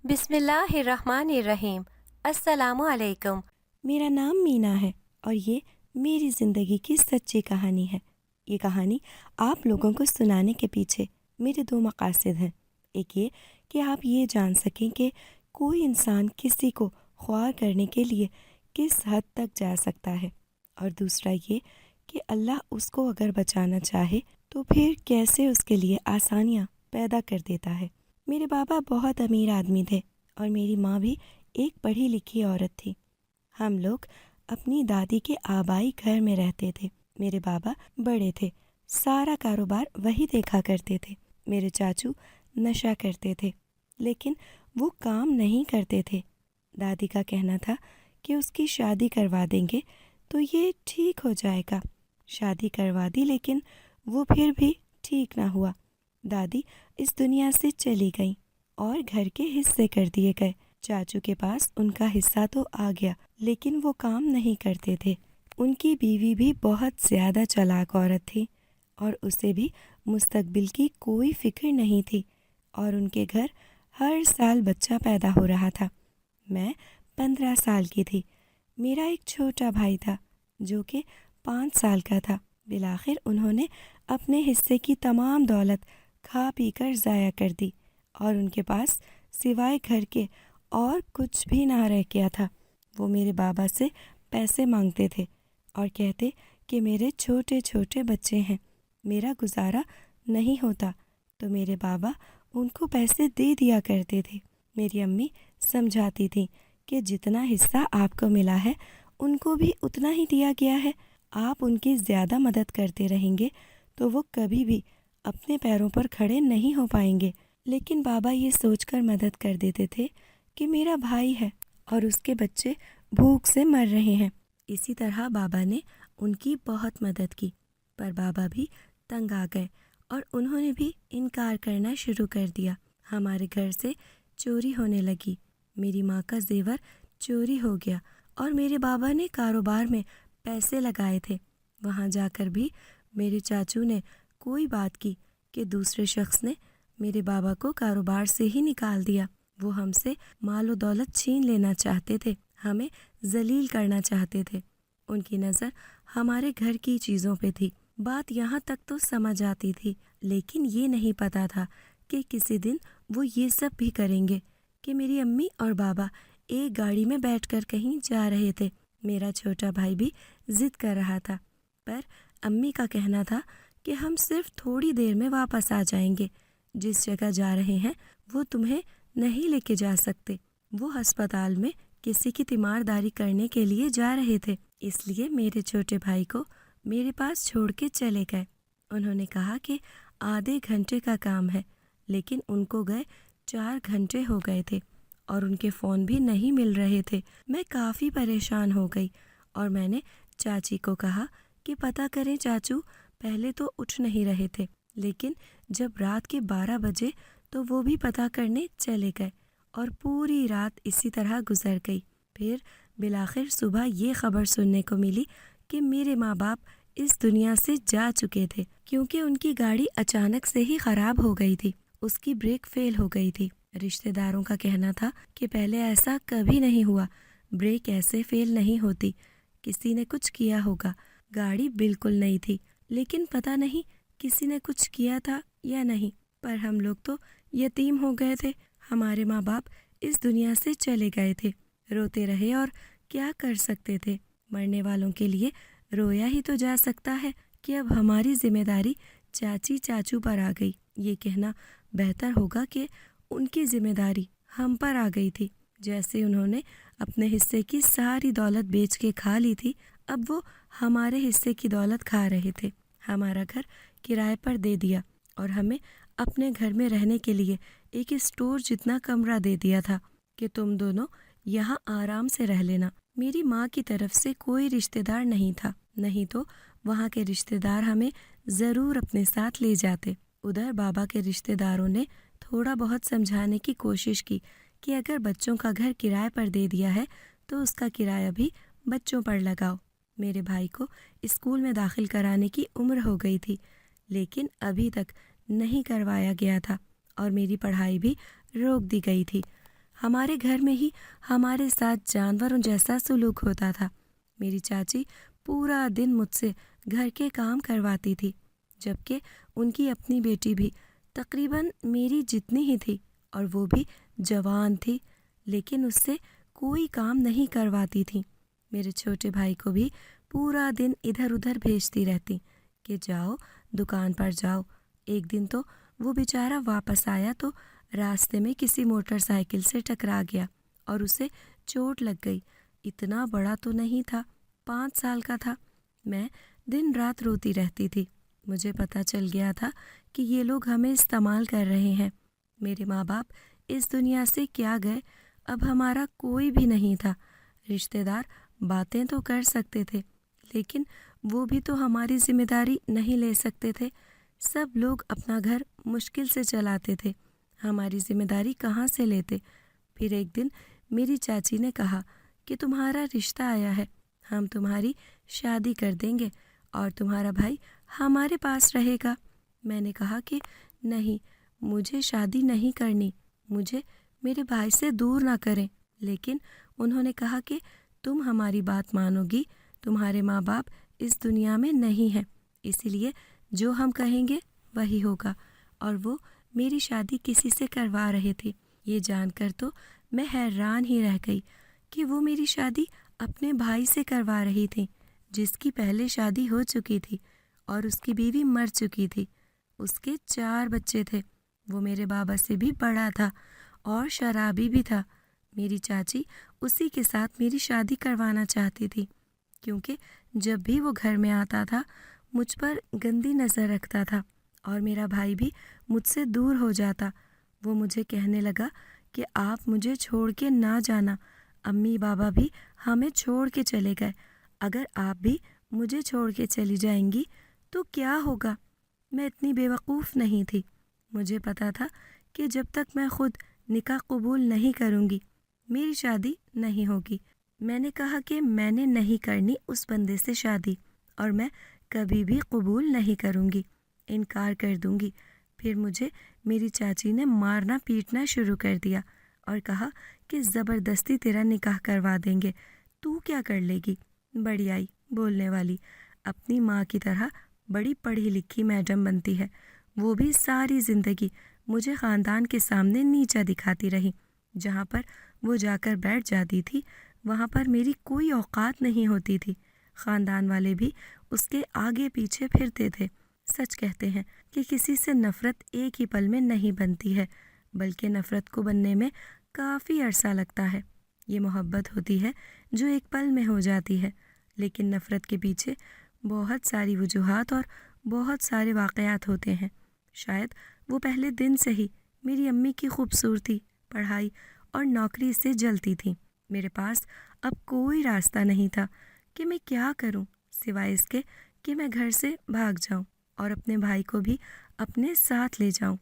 بسم اللہ الرحمن الرحیم۔ السلام علیکم۔ میرا نام مینا ہے اور یہ میری زندگی کی سچی کہانی ہے۔ یہ کہانی آپ لوگوں کو سنانے کے پیچھے میرے دو مقاصد ہیں۔ ایک یہ کہ آپ یہ جان سکیں کہ کوئی انسان کسی کو خوار کرنے کے لیے کس حد تک جا سکتا ہے، اور دوسرا یہ کہ اللہ اس کو اگر بچانا چاہے تو پھر کیسے اس کے لیے آسانیاں پیدا کر دیتا ہے۔ میرے بابا بہت امیر آدمی تھے اور میری ماں بھی ایک پڑھی لکھی عورت تھی۔ ہم لوگ اپنی دادی کے آبائی گھر میں رہتے تھے۔ میرے بابا بڑے تھے، سارا کاروبار وہی دیکھا کرتے تھے۔ میرے چاچو نشہ کرتے تھے، لیکن وہ کام نہیں کرتے تھے۔ دادی کا کہنا تھا کہ اس کی شادی کروا دیں گے تو یہ ٹھیک ہو جائے گا۔ شادی کروا دی، لیکن وہ پھر بھی ٹھیک نہ ہوا۔ دادی اس دنیا سے چلی گئیں اور گھر کے حصے کر دیے گئے۔ چاچو کے پاس ان کا حصہ تو آ گیا، لیکن وہ کام نہیں کرتے تھے۔ ان کی بیوی بھی بہت زیادہ چالاک عورت تھی اور اسے بھی مستقبل کی کوئی فکر نہیں تھی، اور ان کے گھر ہر سال بچہ پیدا ہو رہا تھا۔ میں 15 سال کی تھی۔ میرا ایک چھوٹا بھائی تھا جو کہ 5 سال کا تھا۔ بالآخر انہوں نے اپنے حصے کی تمام دولت کھا پی کر ضائع کر دی، اور ان کے پاس سوائے گھر کے اور کچھ بھی نہ رہ گیا تھا۔ وہ میرے بابا سے پیسے مانگتے تھے اور کہتے کہ میرے چھوٹے چھوٹے بچے ہیں، میرا گزارا نہیں ہوتا، تو میرے بابا ان کو پیسے دے دیا کرتے تھے۔ میری امی سمجھاتی تھیں کہ جتنا حصہ آپ کو ملا ہے ان کو بھی اتنا ہی دیا گیا ہے۔ آپ ان کی زیادہ مدد کرتے رہیں گے تو وہ کبھی بھی اپنے پیروں پر کھڑے نہیں ہو پائیں گے۔ لیکن بابا یہ سوچ کر مدد کر دیتے تھے کہ میرا بھائی ہے اور اس کے بچے بھوک سے مر رہے ہیں۔ اسی طرح بابا نے ان کی بہت مدد کی، پر بابا بھی تنگ آ گئے اور انہوں نے بھی انکار کرنا شروع کر دیا۔ ہمارے گھر سے چوری ہونے لگی۔ میری ماں کا زیور چوری ہو گیا، اور میرے بابا نے کاروبار میں پیسے لگائے تھے۔ وہاں جا کر بھی میرے چاچو نے کوئی بات کی کہ دوسرے شخص نے میرے بابا کو کاروبار سے ہی نکال دیا۔ وہ ہم سے مال و دولت چھین لینا چاہتے تھے، ہمیں ذلیل کرنا چاہتے تھے۔ ان کی نظر ہمارے گھر کی چیزوں پہ تھی۔ بات یہاں تک تو سمجھ آتی تھی، لیکن یہ نہیں پتا تھا کہ کسی دن وہ یہ سب بھی کریں گے کہ میری امی اور بابا ایک گاڑی میں بیٹھ کر کہیں جا رہے تھے۔ میرا چھوٹا بھائی بھی ضد کر رہا تھا، پر امی کا کہنا تھا کہ ہم صرف تھوڑی دیر میں واپس آ جائیں گے۔ جس جگہ جا رہے ہیں وہ تمہیں نہیں لے کے جا سکتے۔ وہ ہسپتال میں کسی کی تیمارداری کرنے کے لیے جا رہے تھے، اس لیے میرے چھوٹے بھائی کو میرے پاس چھوڑ کے چلے گئے۔ انہوں نے کہا کہ آدھے گھنٹے کا کام ہے، لیکن ان کو گئے 4 گھنٹے ہو گئے تھے اور ان کے فون بھی نہیں مل رہے تھے۔ میں کافی پریشان ہو گئی اور میں نے چاچی کو کہا کہ پتہ کریں چاچو۔ پہلے تو اٹھ نہیں رہے تھے، لیکن جب رات کے 12 بجے تو وہ بھی پتہ کرنے چلے گئے، اور پوری رات اسی طرح گزر گئی۔ پھر بالآخر صبح یہ خبر سننے کو ملی کہ میرے ماں باپ اس دنیا سے جا چکے تھے، کیونکہ ان کی گاڑی اچانک سے ہی خراب ہو گئی تھی۔ اس کی بریک فیل ہو گئی تھی۔ رشتہ داروں کا کہنا تھا کہ پہلے ایسا کبھی نہیں ہوا، بریک ایسے فیل نہیں ہوتی، کسی نے کچھ کیا ہوگا۔ گاڑی بالکل نئی تھی، لیکن پتہ نہیں کسی نے کچھ کیا تھا یا نہیں، پر ہم لوگ تو یتیم ہو گئے تھے۔ ہمارے ماں باپ اس دنیا سے چلے گئے تھے۔ روتے رہے اور کیا کر سکتے تھے؟ مرنے والوں کے لیے رویا ہی تو جا سکتا ہے کہ اب ہماری ذمہ داری چاچی چاچو پر آ گئی۔ یہ کہنا بہتر ہوگا کہ ان کی ذمہ داری ہم پر آ گئی تھی۔ جیسے انہوں نے اپنے حصے کی ساری دولت بیچ کے کھا لی تھی، اب وہ ہمارے حصے کی دولت کھا رہے تھے۔ ہمارا گھر کرائے پر دے دیا اور ہمیں اپنے گھر میں رہنے کے لیے ایک اسٹور جتنا کمرہ دے دیا تھا کہ تم دونوں یہاں آرام سے رہ لینا۔ میری ماں کی طرف سے کوئی رشتہ دار نہیں تھا، نہیں تو وہاں کے رشتہ دار ہمیں ضرور اپنے ساتھ لے جاتے۔ ادھر بابا کے رشتہ داروں نے تھوڑا بہت سمجھانے کی کوشش کی کہ اگر بچوں کا گھر کرائے پر دے دیا ہے تو اس کا کرایہ بھی بچوں پر لگاؤ۔ میرے بھائی کو اسکول میں داخل کرانے کی عمر ہو گئی تھی، لیکن ابھی تک نہیں کروایا گیا تھا، اور میری پڑھائی بھی روک دی گئی تھی۔ ہمارے گھر میں ہی ہمارے ساتھ جانوروں جیسا سلوک ہوتا تھا۔ میری چاچی پورا دن مجھ سے گھر کے کام کرواتی تھی، جبکہ ان کی اپنی بیٹی بھی تقریباً میری جتنی ہی تھی اور وہ بھی جوان تھی، لیکن اس سے کوئی کام نہیں کرواتی تھی۔ میرے چھوٹے بھائی کو بھی پورا دن ادھر ادھر بھیجتی رہتی کہ جاؤ دکان پر جاؤ۔ ایک دن تو وہ بیچارہ واپس آیا تو راستے میں کسی موٹر سائیکل سے ٹکرا گیا اور اسے چوٹ لگ گئی۔ اتنا بڑا تو نہیں تھا، 5 سال کا تھا۔ میں دن رات روتی رہتی تھی۔ مجھے پتہ چل گیا تھا کہ یہ لوگ ہمیں استعمال کر رہے ہیں۔ میرے ماں باپ اس دنیا سے کیا گئے، اب ہمارا کوئی بھی نہیں تھا۔ رشتہ دار باتیں تو کر سکتے تھے، لیکن وہ بھی تو ہماری ذمہ داری نہیں لے سکتے تھے۔ سب لوگ اپنا گھر مشکل سے چلاتے تھے، ہماری ذمہ داری کہاں سے لیتے؟ پھر ایک دن میری چاچی نے کہا کہ تمہارا رشتہ آیا ہے، ہم تمہاری شادی کر دیں گے اور تمہارا بھائی ہمارے پاس رہے گا۔ میں نے کہا کہ نہیں، مجھے شادی نہیں کرنی، مجھے میرے بھائی سے دور نہ کریں۔ لیکن انہوں نے کہا کہ تم ہماری بات مانو گی، تمہارے ماں باپ اس دنیا میں نہیں ہیں، اسی لیے جو ہم کہیں گے وہی ہوگا۔ اور وہ میری شادی کسی سے کروا رہے تھے۔ یہ جان کر تو میں حیران ہی رہ گئی کہ وہ میری شادی اپنے بھائی سے کروا رہی تھی، جس کی پہلے شادی ہو چکی تھی اور اس کی بیوی مر چکی تھی۔ اس کے 4 بچے تھے، وہ میرے بابا سے بھی بڑا تھا اور شرابی بھی تھا۔ میری چاچی اسی کے ساتھ میری شادی کروانا چاہتی تھی، کیونکہ جب بھی وہ گھر میں آتا تھا مجھ پر گندی نظر رکھتا تھا اور میرا بھائی بھی مجھ سے دور ہو جاتا۔ وہ مجھے کہنے لگا کہ آپ مجھے چھوڑ کے نہ جانا، امی بابا بھی ہمیں چھوڑ کے چلے گئے، اگر آپ بھی مجھے چھوڑ کے چلی جائیں گی تو کیا ہوگا؟ میں اتنی بیوقوف نہیں تھی، مجھے پتا تھا کہ جب تک میں خود نکاح قبول نہیں کروں گی میری شادی نہیں ہوگی۔ میں نے کہا کہ میں نے نہیں کرنی اس بندے سے شادی اور میں کبھی بھی قبول نہیں کروں گی، انکار کر دوں گی۔ پھر مجھے میری چاچی نے مارنا پیٹنا شروع کر دیا اور کہا کہ زبردستی تیرا نکاح کروا دیں گے، تو کیا کر لے گی؟ بڑی آئی بولنے والی، اپنی ماں کی طرح بڑی پڑھی لکھی میڈم بنتی ہے، وہ بھی ساری زندگی مجھے خاندان کے سامنے نیچا دکھاتی رہی۔ جہاں پر وہ جا کر بیٹھ جاتی تھی وہاں پر میری کوئی اوقات نہیں ہوتی تھی۔ خاندان والے بھی اس کے آگے پیچھے پھرتے تھے۔ سچ کہتے ہیں کہ کسی سے نفرت ایک ہی پل میں نہیں بنتی ہے، بلکہ نفرت کو بننے میں کافی عرصہ لگتا ہے۔ یہ محبت ہوتی ہے جو ایک پل میں ہو جاتی ہے، لیکن نفرت کے پیچھے بہت ساری وجوہات اور بہت سارے واقعات ہوتے ہیں۔ شاید وہ پہلے دن سے ہی میری امی کی خوبصورتی، پڑھائی اور نوکری سے جلتی تھیں۔ میرے پاس اب کوئی راستہ نہیں تھا کہ میں کیا کروں سوائے اس کے کہ میں گھر سے بھاگ جاؤں اور اپنے بھائی کو بھی اپنے ساتھ لے جاؤں۔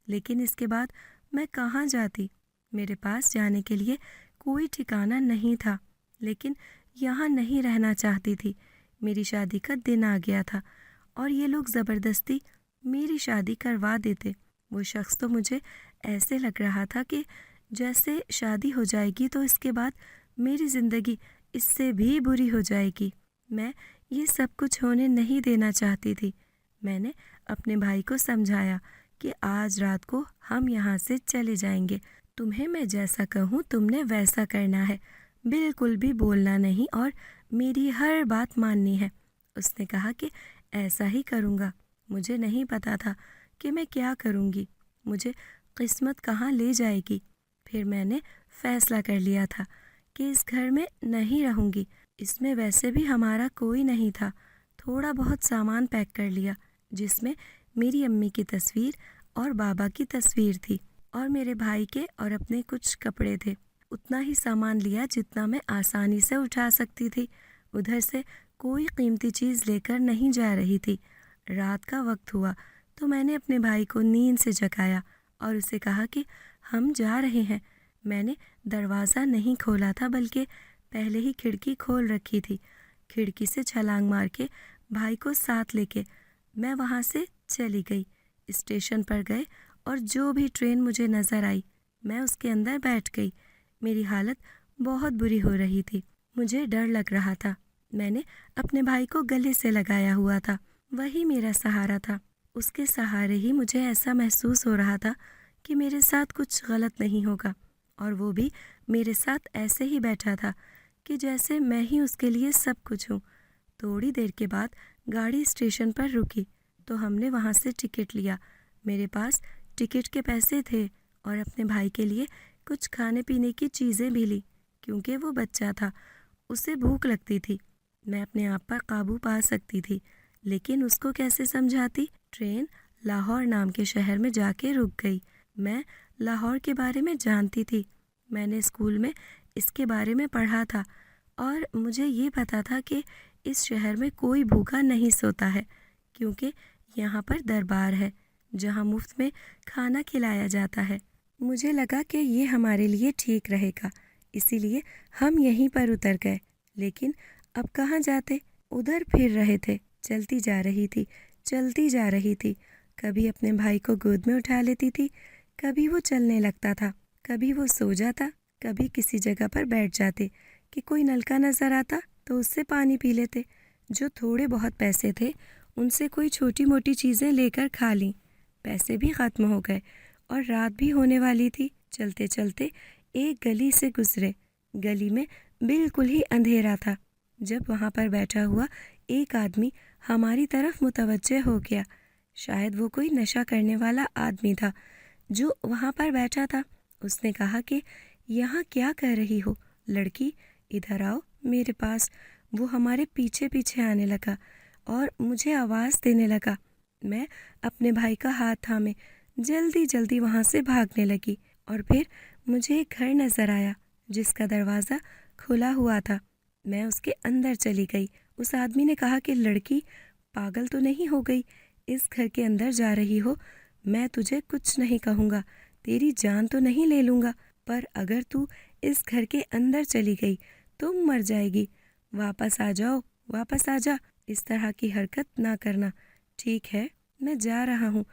لیکن اس کے بعد میں کہاں جاتی؟ میرے پاس جانے کے لیے کوئی ٹھکانہ نہیں تھا، لیکن یہاں نہیں رہنا چاہتی تھی۔ میری شادی کا دن آ گیا تھا اور یہ لوگ زبردستی میری شادی کروا دیتے۔ وہ شخص تو مجھے ایسے لگ رہا تھا کہ جیسے شادی ہو جائے گی تو اس کے بعد میری زندگی اس سے بھی بری ہو جائے گی۔ میں یہ سب کچھ ہونے نہیں دینا چاہتی تھی۔ میں نے اپنے بھائی کو سمجھایا کہ آج رات کو ہم یہاں سے چلے جائیں گے، تمہیں میں جیسا کہوں تم نے ویسا کرنا ہے، بالکل بھی بولنا نہیں اور میری ہر بات ماننی ہے۔ اس نے کہا کہ ایسا ہی کروں گا۔ مجھے نہیں پتا تھا کہ میں کیا کروں گی، مجھے قسمت کہاں لے جائے گی۔ پھر میں نے فیصلہ کر لیا تھا کہ اس گھر میں نہیں رہوں گی۔ اس میں ویسے بھی ہمارا کوئی نہیں تھا۔ تھوڑا بہت سامان پیک کر لیا جس میں میری امی کی تصویر اور بابا کی تصویر تھی اور میرے بھائی کے اور اپنے کچھ کپڑے تھے۔ اتنا ہی سامان لیا جتنا میں آسانی سے اٹھا سکتی تھی۔ ادھر سے کوئی قیمتی چیز لے کر نہیں جا رہی تھی۔ رات کا وقت ہوا تو میں نے اپنے بھائی کو نیند سے جگایا اور اسے کہا کہ ہم جا رہے ہیں۔ میں نے دروازہ نہیں کھولا تھا بلکہ پہلے ہی کھڑکی کھول رکھی تھی۔ کھڑکی سے چھلانگ مار کے بھائی کو ساتھ لے کے میں وہاں سے چلی گئی۔ اسٹیشن پر گئے اور جو بھی ٹرین مجھے نظر آئی میں اس کے اندر بیٹھ گئی۔ میری حالت بہت بری ہو رہی تھی، مجھے ڈر لگ رہا تھا۔ میں نے اپنے بھائی کو گلے سے لگایا ہوا تھا، وہی میرا سہارا تھا۔ اس کے سہارے ہی مجھے ایسا محسوس ہو رہا تھا کہ میرے ساتھ کچھ غلط نہیں ہوگا، اور وہ بھی میرے ساتھ ایسے ہی بیٹھا تھا کہ جیسے میں ہی اس کے لیے سب کچھ ہوں۔ تھوڑی دیر کے بعد گاڑی اسٹیشن پر رکی تو ہم نے وہاں سے ٹکٹ لیا۔ میرے پاس ٹکٹ کے پیسے تھے اور اپنے بھائی کے لیے کچھ کھانے پینے کی چیزیں بھی لی، کیونکہ وہ بچہ تھا، اسے بھوک لگتی تھی۔ میں اپنے آپ پر قابو پا سکتی تھی، لیکن اس کو کیسے سمجھاتی؟ ٹرین لاہور نام کے شہر میں جا کے رک گئی۔ میں لاہور کے بارے میں جانتی تھی، میں نے اسکول میں اس کے بارے میں پڑھا تھا، اور مجھے یہ پتہ تھا کہ اس شہر میں کوئی بھوکا نہیں سوتا ہے، کیونکہ یہاں پر دربار ہے جہاں مفت میں کھانا کھلایا جاتا ہے۔ مجھے لگا کہ یہ ہمارے لیے ٹھیک رہے گا، اسی لیے ہم یہیں پر اتر گئے۔ لیکن اب کہاں جاتے؟ ادھر پھر رہے تھے، چلتی جا رہی تھی۔ کبھی اپنے بھائی کو گود میں اٹھا لیتی تھی، کبھی وہ چلنے لگتا تھا، کبھی وہ سو جاتا، کبھی کسی جگہ پر بیٹھ جاتے کہ کوئی نلکا نظر آتا تو اس سے پانی پی لیتے۔ جو تھوڑے بہت پیسے تھے ان سے کوئی چھوٹی موٹی چیزیں لے کر کھا لیں۔ پیسے بھی ختم ہو گئے اور رات بھی ہونے والی تھی۔ چلتے چلتے ایک گلی سے گزرے۔ گلی میں بالکل ہی اندھیرا تھا۔ جب وہاں پر بیٹھا ہوا ایک آدمی ہماری طرف متوجہ ہو گیا، شاید وہ کوئی نشہ کرنے والا آدمی تھا جو وہاں پر بیٹھا تھا۔ اس نے کہا کہ یہاں کیا کر رہی ہو لڑکی، ادھر آؤ میرے پاس۔ وہ ہمارے پیچھے پیچھے آنے لگا اور مجھے آواز دینے لگا۔ میں اپنے بھائی کا ہاتھ تھامے جلدی جلدی وہاں سے بھاگنے لگی، اور پھر مجھے ایک گھر نظر آیا جس کا دروازہ کھلا ہوا تھا۔ میں اس کے اندر چلی گئی۔ اس آدمی نے کہا کہ لڑکی، پاگل تو نہیں ہو گئی؟ اس گھر کے اندر جا رہی ہو، میں تجھے کچھ نہیں کہوں گا، تیری جان تو نہیں لے لوں گا، پر اگر تو اس گھر کے اندر چلی گئی تو مر جائے گی۔ واپس آ جاؤ، واپس آ جا، اس طرح کی حرکت نہ کرنا۔ ٹھیک ہے، میں جا رہا ہوں،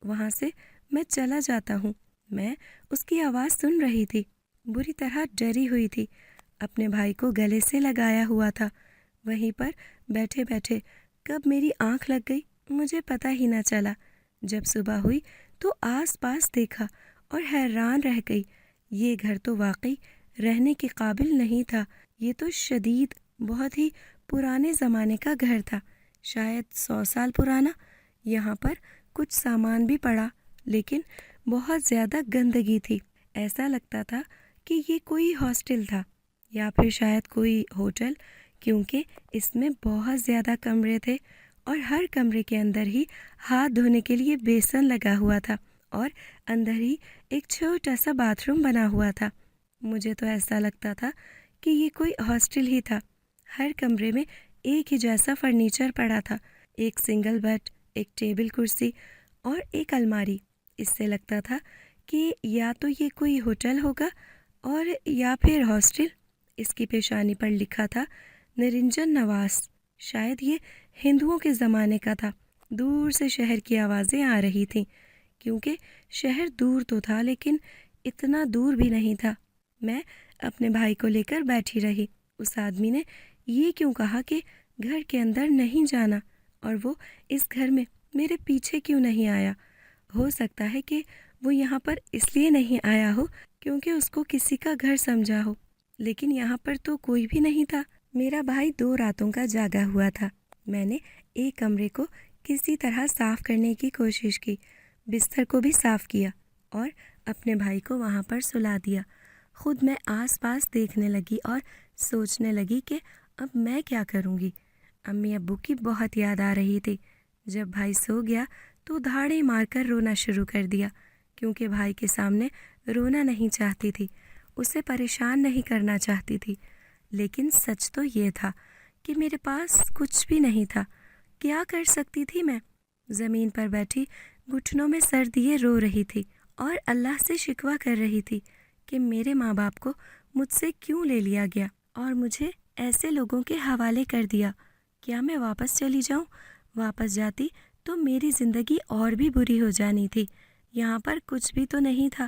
وہاں سے میں چلا جاتا ہوں۔ میں اس کی آواز سن رہی تھی، بری طرح ڈری ہوئی تھی، اپنے بھائی کو گلے سے لگایا ہوا تھا۔ وہیں پر بیٹھے بیٹھے کب میری آنکھ لگ گئی مجھے پتہ ہی نہ چلا۔ جب صبح ہوئی تو آس پاس دیکھا اور حیران رہ گئی۔ یہ گھر تو واقعی رہنے کے قابل نہیں تھا، یہ تو شدید بہت ہی پرانے زمانے کا گھر تھا، شاید 100 سال پرانا۔ یہاں پر کچھ سامان بھی پڑا، لیکن بہت زیادہ گندگی تھی۔ ایسا لگتا تھا کہ یہ کوئی ہاسٹل تھا یا پھر شاید کوئی ہوٹل، کیونکہ اس میں بہت زیادہ کمرے تھے اور ہر کمرے کے اندر ہی ہاتھ دھونے کے لیے بیسن لگا ہوا تھا، اور اندر ہی ایک چھوٹا سا باتھ روم بنا ہوا تھا۔ مجھے تو ایسا لگتا تھا کہ یہ کوئی ہاسٹل ہی تھا۔ ہر کمرے میں ایک ہی جیسا فرنیچر پڑا تھا، ایک سنگل بیڈ، ایک ٹیبل کرسی اور ایک الماری۔ اس سے لگتا تھا کہ یا تو یہ کوئی ہوٹل ہوگا اور یا پھر ہاسٹل۔ اس کی پیشانی پر لکھا تھا نرنجن نواس، شاید یہ ہندوؤں کے زمانے کا تھا۔ دور سے شہر کی آوازیں آ رہی تھیں، کیونکہ شہر دور تو تھا لیکن اتنا دور بھی نہیں تھا۔ میں اپنے بھائی کو لے کر بیٹھی رہی۔ اس آدمی نے یہ کیوں کہا کہ گھر کے اندر نہیں جانا، اور وہ اس گھر میں میرے پیچھے کیوں نہیں آیا؟ ہو سکتا ہے کہ وہ یہاں پر اس لیے نہیں آیا ہو کیونکہ اس کو کسی کا گھر سمجھا ہو، لیکن یہاں پر تو کوئی بھی نہیں تھا۔ میرا بھائی 2 راتوں کا جاگا ہوا تھا۔ میں نے ایک کمرے کو کسی طرح صاف کرنے کی کوشش کی، بستر کو بھی صاف کیا اور اپنے بھائی کو وہاں پر سلا دیا۔ خود میں آس پاس دیکھنے لگی اور سوچنے لگی کہ اب میں کیا کروں گی۔ امی ابو کی بہت یاد آ رہی تھی۔ جب بھائی سو گیا تو دھاڑے مار کر رونا شروع کر دیا، کیونکہ بھائی کے سامنے رونا نہیں چاہتی تھی، اسے پریشان نہیں کرنا چاہتی تھی۔ لیکن سچ تو یہ تھا کہ میرے پاس کچھ بھی نہیں تھا۔ کیا کر سکتی تھی میں؟ زمین پر بیٹھی گھٹنوں میں سر دیے رو رہی تھی اور اللہ سے شکوہ کر رہی تھی کہ میرے ماں باپ کو مجھ سے کیوں لے لیا گیا اور مجھے ایسے لوگوں کے حوالے کر دیا۔ کیا میں واپس چلی جاؤں؟ واپس جاتی تو میری زندگی اور بھی بری ہو جانی تھی۔ یہاں پر کچھ بھی تو نہیں تھا،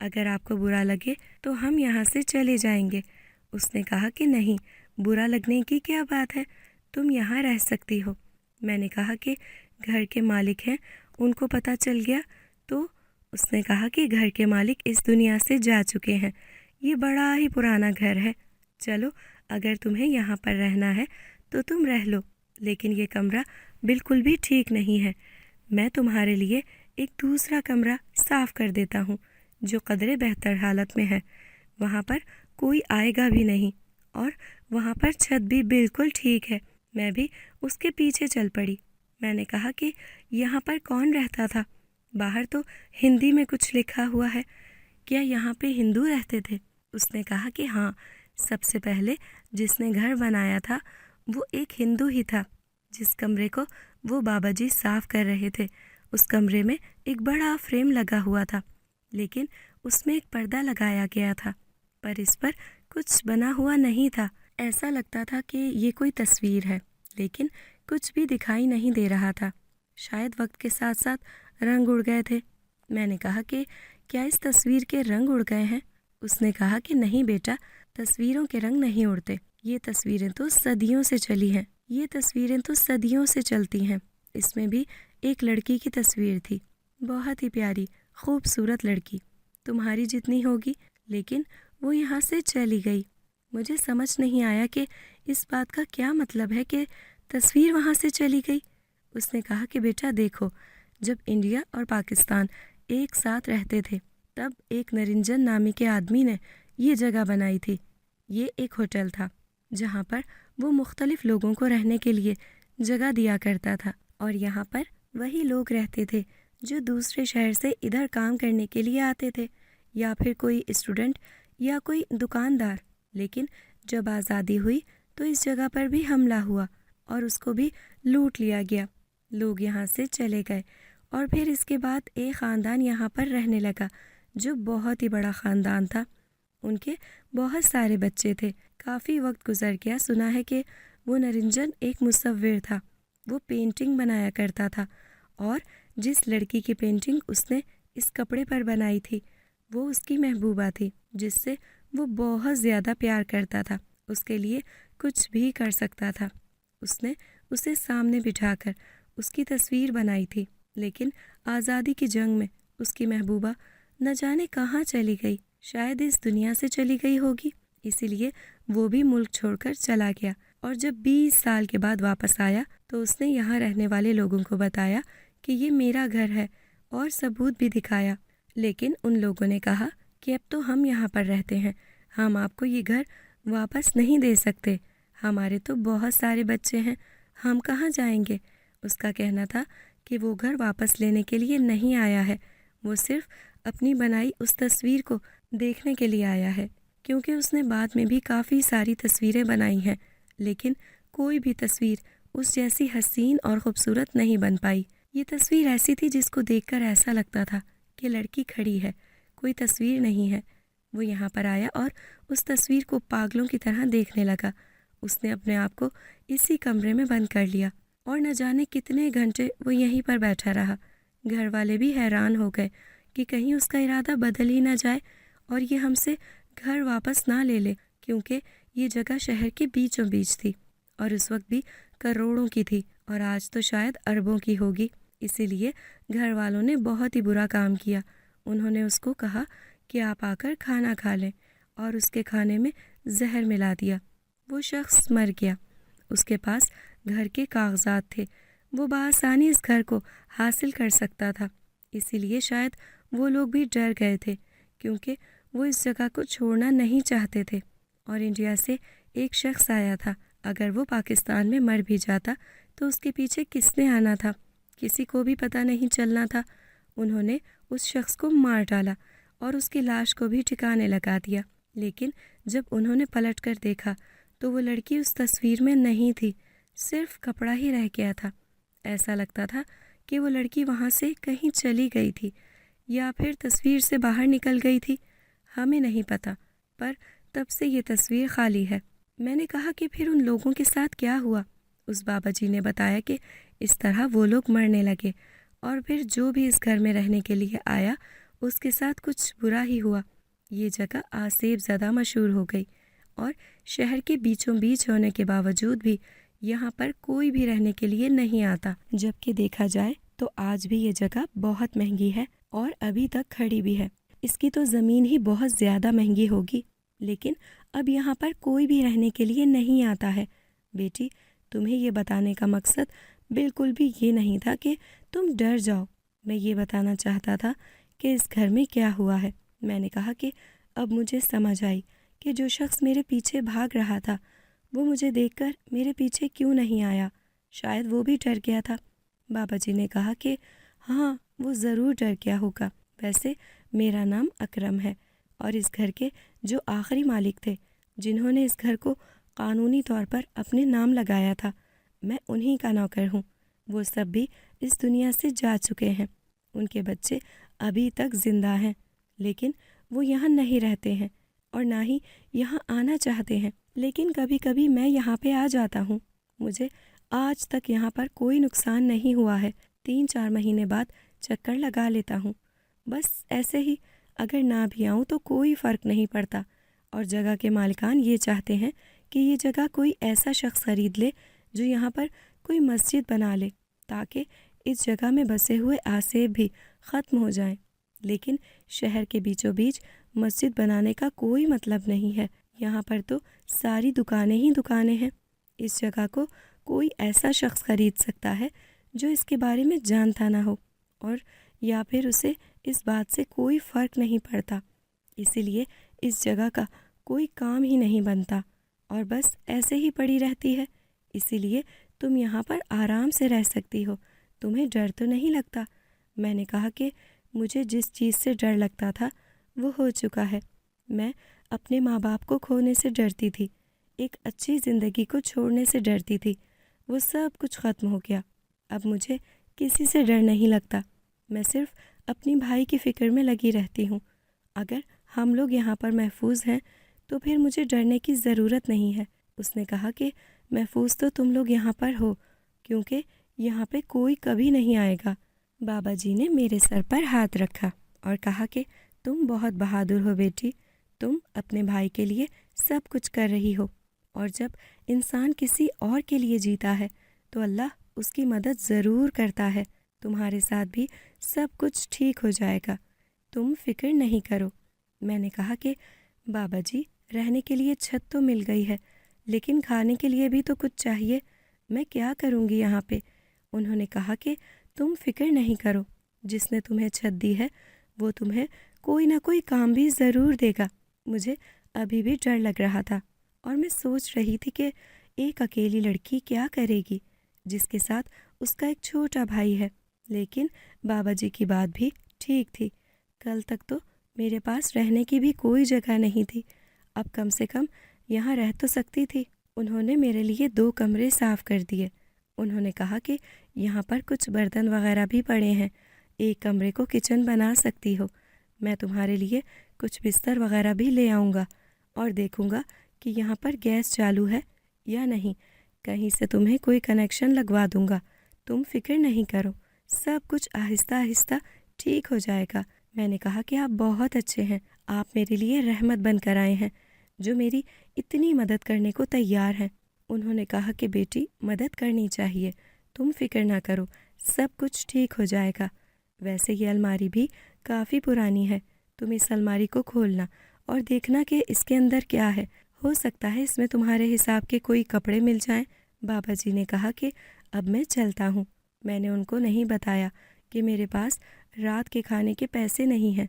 اگر آپ کو برا لگے تو ہم یہاں سے چلے جائیں گے۔ اس نے کہا کہ نہیں، برا لگنے کی کیا بات ہے، تم یہاں رہ سکتی ہو۔ میں نے کہا کہ گھر کے مالک ہیں، ان کو پتہ چل گیا تو؟ اس نے کہا کہ گھر کے مالک اس دنیا سے جا چکے ہیں، یہ بڑا ہی پرانا گھر ہے، چلو اگر تمہیں یہاں پر رہنا ہے تو تم رہ لو، لیکن یہ کمرہ بالکل بھی ٹھیک نہیں ہے، میں تمہارے لیے ایک دوسرا کمرہ صاف کر دیتا ہوں جو قدرے بہتر حالت میں ہے، وہاں پر کوئی آئے گا بھی نہیں، اور وہاں پر چھت بھی بالکل ٹھیک ہے۔ میں بھی اس کے پیچھے چل پڑی۔ میں نے کہا کہ یہاں پر کون رہتا تھا؟ باہر تو ہندی میں کچھ لکھا ہوا ہے، کیا یہاں پہ ہندو رہتے تھے؟ اس نے کہا کہ ہاں، سب سے پہلے جس نے گھر بنایا تھا وہ ایک ہندو ہی تھا۔ جس کمرے کو وہ بابا جی صاف کر رہے تھے اس کمرے میں ایک بڑا فریم لگا ہوا تھا، لیکن اس میں ایک پردہ لگایا گیا تھا، پر اس پر کچھ بنا ہوا نہیں تھا۔ ایسا لگتا تھا کہ یہ کوئی تصویر ہے، لیکن کچھ بھی دکھائی نہیں دے رہا تھا، شاید وقت کے ساتھ ساتھ رنگ اڑ گئے تھے۔ میں نے کہا کہ کیا اس تصویر کے رنگ اڑ گئے ہیں؟ اس نے کہا کہ نہیں بیٹا، تصویروں کے رنگ نہیں اڑتے، یہ تصویریں تو صدیوں سے چلی ہیں، یہ تصویریں تو صدیوں سے چلتی ہیں۔ اس میں بھی ایک لڑکی کی تصویر تھی، بہت ہی پیاری خوبصورت لڑکی، تمہاری جتنی ہوگی، لیکن وہ یہاں سے چلی گئی۔ مجھے سمجھ نہیں آیا کہ اس بات کا کیا مطلب ہے کہ تصویر وہاں سے چلی گئی۔ اس نے کہا کہ بیٹا دیکھو، جب انڈیا اور پاکستان ایک ساتھ رہتے تھے تب ایک نرنجن نامی کے آدمی نے یہ جگہ بنائی تھی۔ یہ ایک ہوٹل تھا جہاں پر وہ مختلف لوگوں کو رہنے کے لیے جگہ دیا کرتا تھا، اور یہاں پر وہی لوگ رہتے تھے جو دوسرے شہر سے ادھر کام کرنے کے لیے آتے تھے، یا پھر کوئی اسٹوڈنٹ یا کوئی دکاندار۔ لیکن جب آزادی ہوئی تو اس جگہ پر بھی حملہ ہوا اور اس کو بھی لوٹ لیا گیا، لوگ یہاں سے چلے گئے، اور پھر اس کے بعد ایک خاندان یہاں پر رہنے لگا جو بہت ہی بڑا خاندان تھا، ان کے بہت سارے بچے تھے۔ کافی وقت گزر گیا، سنا ہے کہ وہ نرنجن ایک مصور تھا، وہ پینٹنگ بنایا کرتا تھا، اور جس لڑکی کی پینٹنگ اس نے اس کپڑے پر بنائی تھی وہ اس کی محبوبہ تھی، جس سے وہ بہت زیادہ پیار کرتا تھا، اس کے لیے کچھ بھی کر سکتا تھا۔ اس نے اسے سامنے بٹھا کر اس کی تصویر بنائی تھی، لیکن آزادی کی جنگ میں اس کی محبوبہ نہ جانے کہاں چلی گئی، شاید اس دنیا سے چلی گئی ہوگی، اسی لیے وہ بھی ملک چھوڑ کر چلا گیا، اور جب 20 سال کے بعد واپس آیا تو اس نے یہاں رہنے والے لوگوں کو بتایا کہ یہ میرا گھر ہے، اور ثبوت بھی دکھایا، لیکن ان لوگوں نے کہا کہ اب تو ہم یہاں پر رہتے ہیں، ہم آپ کو یہ گھر واپس نہیں دے سکتے، ہمارے تو بہت سارے بچے ہیں، ہم کہاں جائیں گے۔ اس کا کہنا تھا کہ وہ گھر واپس لینے کے لیے نہیں آیا ہے، وہ صرف اپنی بنائی اس تصویر کو دیکھنے کے لیے آیا ہے، کیونکہ اس نے بعد میں بھی کافی ساری تصویریں بنائی ہیں، لیکن کوئی بھی تصویر اس جیسی حسین اور خوبصورت نہیں بن پائی۔ یہ تصویر ایسی تھی جس کو دیکھ کر ایسا لگتا تھا کہ لڑکی کھڑی ہے، کوئی تصویر نہیں ہے۔ وہ یہاں پر آیا اور اس تصویر کو پاگلوں کی طرح دیکھنے لگا۔ اس نے اپنے آپ کو اسی کمرے میں بند کر لیا، اور نہ جانے کتنے گھنٹے وہ یہیں پر بیٹھا رہا۔ گھر والے بھی حیران ہو گئے کہ کہیں اس کا ارادہ بدل ہی نہ جائے اور یہ ہم سے گھر واپس نہ لے لے، کیونکہ یہ جگہ شہر کے بیچوں بیچ تھی، اور اس وقت بھی کروڑوں کی تھی، اور آج تو شاید اربوں کی ہوگی۔ اسی لیے گھر والوں نے بہت ہی برا کام کیا، انہوں نے اس کو کہا کہ آپ آ کر کھانا کھا لیں، اور اس کے کھانے میں زہر ملا دیا۔ وہ شخص مر گیا، اس کے پاس گھر کے کاغذات تھے، وہ بآسانی اس گھر کو حاصل کر سکتا تھا، اسی لیے شاید وہ لوگ بھی ڈر گئے تھے، کیونکہ وہ اس جگہ کو چھوڑنا نہیں چاہتے تھے، اور انڈیا سے ایک شخص آیا تھا، اگر وہ پاکستان میں مر بھی جاتا تو اس کے پیچھے کس نے آنا تھا، کسی کو بھی پتہ نہیں چلنا تھا۔ انہوں نے اس شخص کو مار ڈالا اور اس کی لاش کو بھی ٹھکانے لگا دیا، لیکن جب انہوں نے پلٹ کر دیکھا تو وہ لڑکی اس تصویر میں نہیں تھی، صرف کپڑا ہی رہ گیا تھا۔ ایسا لگتا تھا کہ وہ لڑکی وہاں سے کہیں چلی گئی تھی یا پھر تصویر سے باہر نکل گئی تھی، ہمیں نہیں پتہ، پر تب سے یہ تصویر خالی ہے۔ میں نے کہا کہ پھر ان لوگوں کے ساتھ کیا ہوا؟ اس بابا جی نے بتایا کہ اس طرح وہ لوگ مرنے لگے، اور پھر جو بھی اس گھر میں رہنے کے لیے آیا اس کے ساتھ کچھ برا ہی ہوا۔ یہ جگہ آسیب زدہ مشہور ہو گئی اور شہر کے بیچوں بیچ ہونے کے باوجود بھی یہاں پر کوئی بھی رہنے کے لیے نہیں آتا، جبکہ دیکھا جائے تو آج بھی یہ جگہ بہت مہنگی ہے اور ابھی تک کھڑی بھی ہے۔ اس کی تو زمین ہی بہت زیادہ مہنگی ہوگی، لیکن اب یہاں پر کوئی بھی رہنے کے لیے نہیں آتا ہے۔ بیٹی، تمہیں یہ بتانے کا مقصد بالکل بھی یہ نہیں تھا کہ تم ڈر جاؤ۔ میں یہ بتانا چاہتا تھا کہ اس گھر میں کیا ہوا ہے۔ میں نے کہا کہ اب مجھے سمجھ آئی کہ جو شخص میرے پیچھے بھاگ رہا تھا وہ مجھے دیکھ کر میرے پیچھے کیوں نہیں آیا، شاید وہ بھی ڈر گیا تھا۔ بابا جی نے کہا کہ ہاں، وہ ضرور ڈر گیا ہوگا۔ ویسے میرا نام اکرم ہے اور اس گھر کے جو آخری مالک تھے جنہوں نے اس گھر کو قانونی طور پر اپنے نام لگایا تھا، میں انہی کا نوکر ہوں۔ وہ سب بھی اس دنیا سے جا چکے ہیں۔ ان کے بچے ابھی تک زندہ ہیں، لیکن وہ یہاں نہیں رہتے ہیں اور نہ ہی یہاں آنا چاہتے ہیں، لیکن کبھی کبھی میں یہاں پہ آ جاتا ہوں۔ مجھے آج تک یہاں پر کوئی نقصان نہیں ہوا ہے۔ 3-4 مہینے بعد چکر لگا لیتا ہوں، بس ایسے ہی۔ اگر نہ بھی آؤں تو کوئی فرق نہیں پڑتا، اور جگہ کے مالکان یہ چاہتے ہیں کہ یہ جگہ کوئی ایسا شخص خرید لے جو یہاں پر کوئی مسجد بنا لے، تاکہ اس جگہ میں بسے ہوئے آسیب بھی ختم ہو جائیں۔ لیکن شہر کے بیچوں بیچ مسجد بنانے کا کوئی مطلب نہیں ہے۔ یہاں پر تو ساری دکانیں ہی دکانیں ہیں۔ اس جگہ کو کوئی ایسا شخص خرید سکتا ہے جو اس کے بارے میں جانتا نہ ہو، اور یا پھر اسے اس بات سے کوئی فرق نہیں پڑتا۔ اسی لیے اس جگہ کا کوئی کام ہی نہیں بنتا اور بس ایسے ہی پڑی رہتی ہے۔ اسی لیے تم یہاں پر آرام سے رہ سکتی ہو، تمہیں ڈر تو نہیں لگتا؟ میں نے کہا کہ مجھے جس چیز سے ڈر لگتا تھا وہ ہو چکا ہے۔ میں اپنے ماں باپ کو کھونے سے ڈرتی تھی، ایک اچھی زندگی کو چھوڑنے سے ڈرتی تھی، وہ سب کچھ ختم ہو گیا۔ اب مجھے کسی سے ڈر نہیں لگتا، میں صرف اپنی بھائی کی فکر میں لگی رہتی ہوں۔ اگر ہم لوگ یہاں پر محفوظ ہیں تو پھر مجھے ڈرنے کی ضرورت نہیں ہے۔ اس نے کہا کہ محفوظ تو تم لوگ یہاں پر ہو، کیونکہ یہاں پہ کوئی کبھی نہیں آئے گا۔ بابا جی نے میرے سر پر ہاتھ رکھا اور کہا کہ تم بہت بہادر ہو بیٹی، تم اپنے بھائی کے لیے سب کچھ کر رہی ہو، اور جب انسان کسی اور کے لیے جیتا ہے تو اللہ اس کی مدد ضرور کرتا ہے۔ تمہارے ساتھ بھی سب کچھ ٹھیک ہو جائے گا، تم فکر نہیں کرو۔ میں نے کہا کہ بابا جی، رہنے کے لیے چھت تو مل گئی ہے، لیکن کھانے کے لیے بھی تو کچھ چاہیے، میں کیا کروں گی یہاں پہ؟ انہوں نے کہا کہ تم فکر نہیں کرو، جس نے تمہیں چھت دی ہے وہ تمہیں کوئی نہ کوئی کام بھی ضرور دے گا۔ مجھے ابھی بھی ڈر لگ رہا تھا اور میں سوچ رہی تھی کہ ایک اکیلی لڑکی کیا کرے گی جس کے ساتھ اس کا ایک چھوٹا بھائی ہے۔ لیکن بابا جی کی بات بھی ٹھیک تھی، کل تک تو میرے پاس رہنے کی بھی کوئی جگہ نہیں تھی، اب کم سے کم یہاں رہ تو سکتی تھی۔ انہوں نے میرے لیے 2 کمرے صاف کر دیے۔ انہوں نے کہا کہ یہاں پر کچھ برتن وغیرہ بھی پڑے ہیں، ایک کمرے کو کچن بنا سکتی ہو۔ میں تمہارے لیے کچھ بستر وغیرہ بھی لے آؤں گا اور دیکھوں گا کہ یہاں پر گیس چالو ہے یا نہیں، کہیں سے تمہیں کوئی کنیکشن لگوا دوں گا۔ تم فکر نہیں کرو، سب کچھ آہستہ آہستہ ٹھیک ہو جائے گا۔ میں نے کہا کہ آپ بہت اچھے ہیں، آپ میرے لیے رحمت بن کر آئے ہیں، جو میری اتنی مدد کرنے کو تیار ہیں۔ انہوں نے کہا کہ بیٹی، مدد کرنی چاہیے، تم فکر نہ کرو، سب کچھ ٹھیک ہو جائے گا۔ ویسے یہ الماری بھی کافی پرانی ہے، تم اس الماری کو کھولنا اور دیکھنا کہ اس کے اندر کیا ہے، ہو سکتا ہے اس میں تمہارے حساب کے کوئی کپڑے مل جائیں۔ بابا جی نے کہا کہ اب میں چلتا ہوں۔ میں نے ان کو نہیں بتایا کہ میرے پاس رات کے کھانے کے پیسے نہیں ہیں،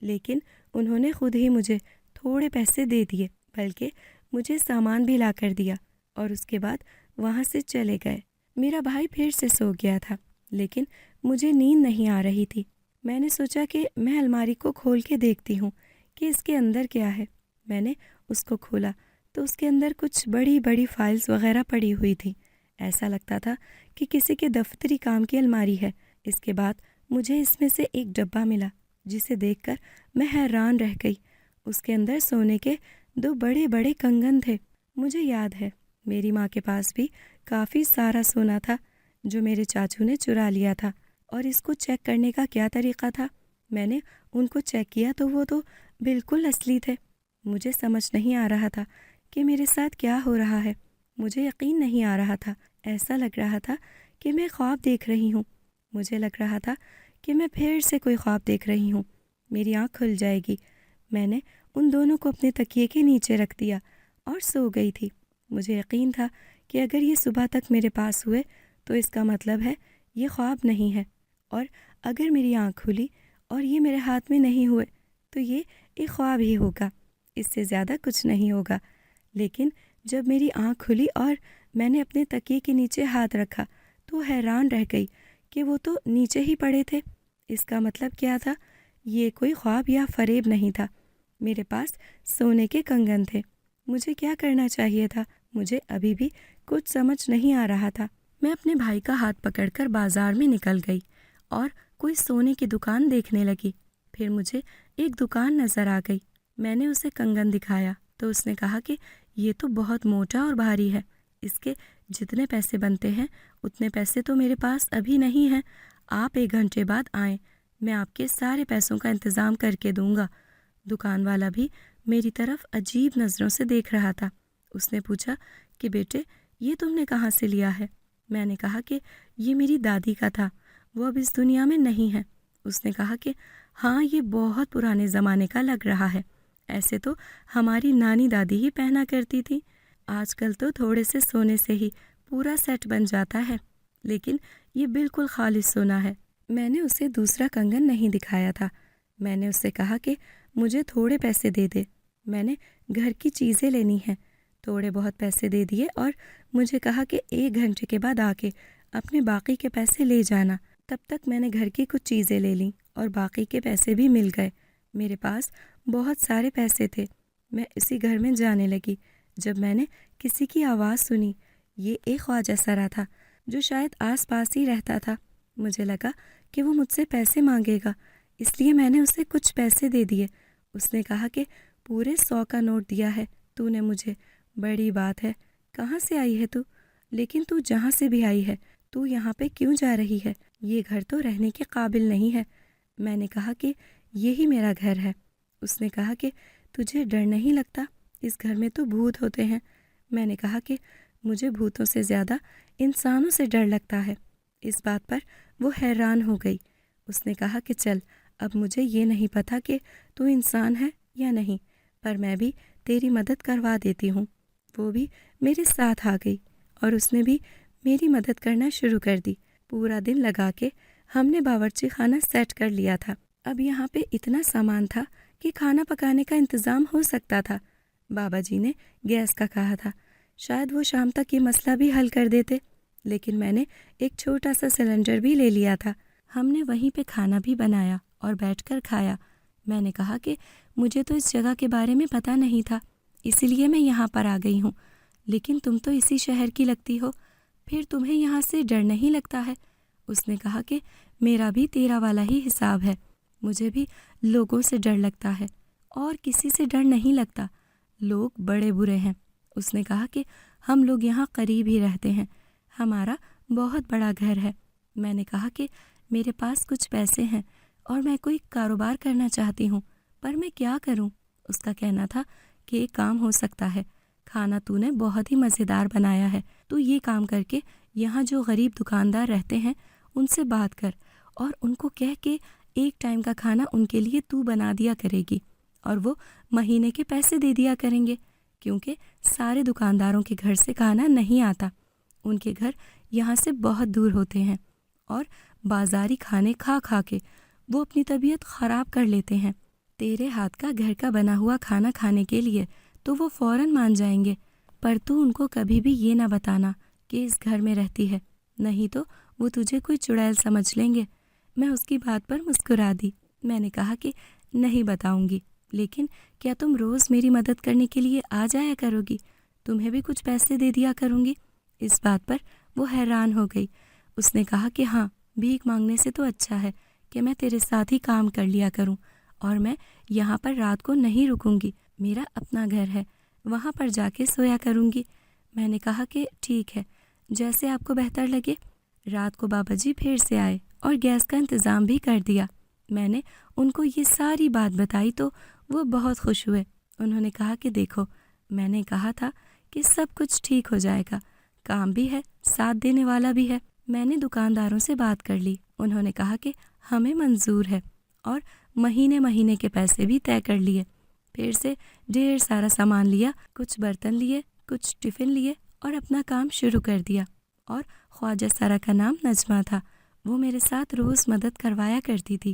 لیکن انہوں نے خود ہی مجھے تھوڑے پیسے دے دیے، بلکہ مجھے سامان بھی لا کر دیا، اور اس کے بعد وہاں سے چلے گئے۔ میرا بھائی پھر سے سو گیا تھا، لیکن مجھے نیند نہیں آ رہی تھی۔ میں نے سوچا کہ میں الماری کو کھول کے دیکھتی ہوں کہ اس کے اندر کیا ہے۔ میں نے اس کو کھولا تو اس کے اندر کچھ بڑی بڑی فائلز وغیرہ پڑی ہوئی تھی، ایسا لگتا تھا کہ کسی کے دفتری کام کی الماری ہے۔ اس کے بعد مجھے اس میں سے ایک ڈبہ ملا، جسے دیکھ کر میں حیران رہ گئی۔ اس کے اندر سونے کے 2 بڑے بڑے کنگن تھے۔ مجھے یاد ہے میری ماں کے پاس بھی کافی سارا سونا تھا جو میرے چاچو نے چرا لیا تھا، اور اس کو چیک کرنے کا کیا طریقہ تھا؟ میں نے ان کو چیک کیا تو وہ تو بالکل اصلی تھے۔ مجھے سمجھ نہیں آ رہا تھا کہ میرے ساتھ کیا ہو رہا ہے۔ مجھے یقین نہیں آ رہا تھا۔ ایسا لگ رہا تھا کہ میں خواب دیکھ رہی ہوں۔ مجھے لگ رہا تھا کہ میں پھر سے کوئی خواب دیکھ رہی ہوں، میری آنکھ کھل جائے گی۔ میں نے ان دونوں کو اپنے تکیے کے نیچے رکھ دیا اور سو گئی تھی۔ مجھے یقین تھا کہ اگر یہ صبح تک میرے پاس ہوئے تو اس کا مطلب ہے یہ خواب نہیں ہے، اور اگر میری آنکھ کھلی اور یہ میرے ہاتھ میں نہیں ہوئے تو یہ ایک خواب ہی ہوگا، اس سے زیادہ کچھ نہیں ہوگا۔ لیکن جب میری آنکھ کھلی اور میں نے اپنے تکیے کے نیچے ہاتھ رکھا تو حیران رہ گئی کہ وہ تو نیچے ہی پڑے تھے۔ اس کا مطلب کیا تھا؟ یہ کوئی خواب یا فریب نہیں تھا۔ میرے پاس سونے کے کنگن تھے۔ مجھے کیا کرنا چاہیے تھا؟ مجھے ابھی بھی کچھ سمجھ نہیں آ رہا تھا۔ میں اپنے بھائی کا ہاتھ پکڑ کر بازار میں نکل گئی اور کوئی سونے کی دکان دیکھنے لگی۔ پھر مجھے ایک دکان نظر آ گئی۔ میں نے اسے کنگن دکھایا تو اس نے کہا کہ یہ تو بہت موٹا اور بھاری ہے، اس کے جتنے پیسے بنتے ہیں اتنے پیسے تو میرے پاس ابھی نہیں ہیں۔ آپ 1 گھنٹے بعد آئیں، میں آپ کے سارے پیسوں کا انتظام کر کے دوں گا۔ دکان والا بھی میری طرف عجیب نظروں سے دیکھ رہا تھا۔ اس نے پوچھا کہ بیٹے یہ تم نے کہاں سے لیا ہے؟ میں نے کہا کہ یہ میری دادی کا تھا، وہ اب اس دنیا میں نہیں ہے۔ اس نے کہا کہ ہاں یہ بہت پرانے زمانے کا لگ رہا ہے، ایسے تو ہماری نانی دادی ہی پہنا کرتی تھی۔ آج کل تو تھوڑے سے سونے سے ہی پورا سیٹ بن جاتا ہے، لیکن یہ بالکل خالص سونا ہے۔ میں نے اسے دوسرا کنگن نہیں دکھایا تھا۔ میں نے اس سے کہا کہ مجھے تھوڑے پیسے دے دے، میں نے گھر کی چیزیں لینی ہیں۔ تھوڑے بہت پیسے دے دیے اور مجھے کہا کہ 1 گھنٹے کے بعد آ کے اپنے باقی کے پیسے لے جانا۔ تب تک میں نے گھر کی کچھ چیزیں لے لیں اور باقی کے پیسے بھی مل گئے۔ میرے پاس بہت سارے پیسے تھے۔ میں اسی گھر میں جانے لگی جب میں نے کسی کی آواز سنی۔ یہ ایک خواجہ سرا تھا جو شاید آس پاس ہی رہتا تھا۔ مجھے لگا کہ وہ مجھ سے پیسے مانگے گا، اس لیے میں نے اسے کچھ پیسے دے دیے۔ اس نے کہا کہ پورے 100 کا نوٹ دیا ہے تو نے مجھے۔ بڑی بات ہے، کہاں سے آئی ہے تو؟ لیکن تو جہاں سے بھی آئی ہے تو یہاں پہ کیوں جا رہی ہے؟ یہ گھر تو رہنے کے قابل نہیں ہے۔ میں نے کہا کہ یہی میرا گھر ہے۔ اس نے کہا کہ تجھے ڈر نہیں لگتا؟ اس گھر میں تو بھوت ہوتے ہیں۔ میں نے کہا کہ مجھے بھوتوں سے زیادہ انسانوں سے ڈر لگتا ہے۔ اس بات پر وہ حیران ہو گئی۔ اس نے کہا کہ چل، اب مجھے یہ نہیں پتا کہ تو انسان ہے یا نہیں، پر میں بھی تیری مدد کروا دیتی ہوں۔ وہ بھی میرے ساتھ آ گئی اور اس نے بھی میری مدد کرنا شروع کر دی۔ پورا دن لگا کے ہم نے باورچی خانہ سیٹ کر لیا تھا۔ اب یہاں پہ اتنا سامان تھا کہ کھانا پکانے کا انتظام ہو سکتا تھا۔ بابا جی نے گیس کا کہا تھا، شاید وہ شام تک یہ مسئلہ بھی حل کر دیتے، لیکن میں نے ایک چھوٹا سا سلنڈر بھی لے لیا تھا۔ ہم نے وہیں پہ کھانا بھی بنایا اور بیٹھ کر کھایا۔ میں نے کہا کہ مجھے تو اس جگہ کے بارے میں پتہ نہیں تھا، اسی لیے میں یہاں پر آ گئی ہوں، لیکن تم تو اسی شہر کی لگتی ہو، پھر تمہیں یہاں سے ڈر نہیں لگتا ہے؟ اس نے کہا کہ میرا بھی تیرا والا ہی حساب ہے، مجھے بھی لوگوں سے ڈر لگتا ہے اور کسی سے ڈر نہیں لگتا، لوگ بڑے برے ہیں۔ اس نے کہا کہ ہم لوگ یہاں قریب ہی رہتے ہیں، ہمارا بہت بڑا گھر ہے۔ میں نے کہا کہ میرے پاس کچھ پیسے ہیں اور میں کوئی کاروبار کرنا چاہتی ہوں، پر میں کیا کروں؟ اس کا کہنا تھا کہ ایک کام ہو سکتا ہے، کھانا تو نے بہت ہی مزیدار بنایا ہے، تو یہ کام کر کے یہاں جو غریب دکاندار رہتے ہیں ان سے بات کر اور ان کو کہہ کہ ایک ٹائم کا کھانا ان کے لیے تو بنا دیا کرے گی اور وہ مہینے کے پیسے دے دیا کریں گے، کیونکہ سارے دکانداروں کے گھر سے کھانا نہیں آتا، ان کے گھر یہاں سے بہت دور ہوتے ہیں اور بازاری کھانے کھا کھا کے وہ اپنی طبیعت خراب کر لیتے ہیں۔ تیرے ہاتھ کا گھر کا بنا ہوا کھانا کھانے کے لیے تو وہ فوراً مان جائیں گے، پر تو ان کو کبھی بھی یہ نہ بتانا کہ اس گھر میں رہتی ہے، نہیں تو وہ تجھے کوئی چڑیل سمجھ لیں گے۔ میں اس کی بات پر مسکرا دی۔ میں نے کہا کہ نہیں بتاؤں گی، لیکن کیا تم روز میری مدد کرنے کے لیے آ جایا کرو گی؟ تمہیں بھی کچھ پیسے دے دیا کروں گی۔ اس بات پر وہ حیران ہو گئی۔ اس نے کہا کہ ہاں، بھیک مانگنے سے تو اچھا ہے کہ میں تیرے ساتھ ہی کام کر لیا کروں، اور میں یہاں پر رات کو نہیں رکوں گی، میرا اپنا گھر ہے، وہاں پر جا کے سویا کروں گی۔ میں نے کہا کہ ٹھیک ہے، جیسے آپ کو بہتر لگے۔ رات کو بابا جی پھر سے آئے اور گیس کا انتظام بھی کر دیا۔ میں نے ان کو یہ ساری بات بتائی تو وہ بہت خوش ہوئے۔ انہوں نے کہا کہ دیکھو، میں نے کہا تھا کہ سب کچھ ٹھیک ہو جائے گا، کام بھی ہے، ساتھ دینے والا بھی ہے۔ میں نے دکانداروں سے بات کر لی، انہوں نے کہا کہ ہمیں منظور ہے، اور مہینے کے پیسے بھی طے کر لیے۔ پھر سے ڈھیر سارا سامان لیا، کچھ برتن لیے، کچھ ٹفن لیے اور اپنا کام شروع کر دیا۔ اور خواجہ سرا کا نام نجمہ تھا، وہ میرے ساتھ روز مدد کروایا کرتی تھی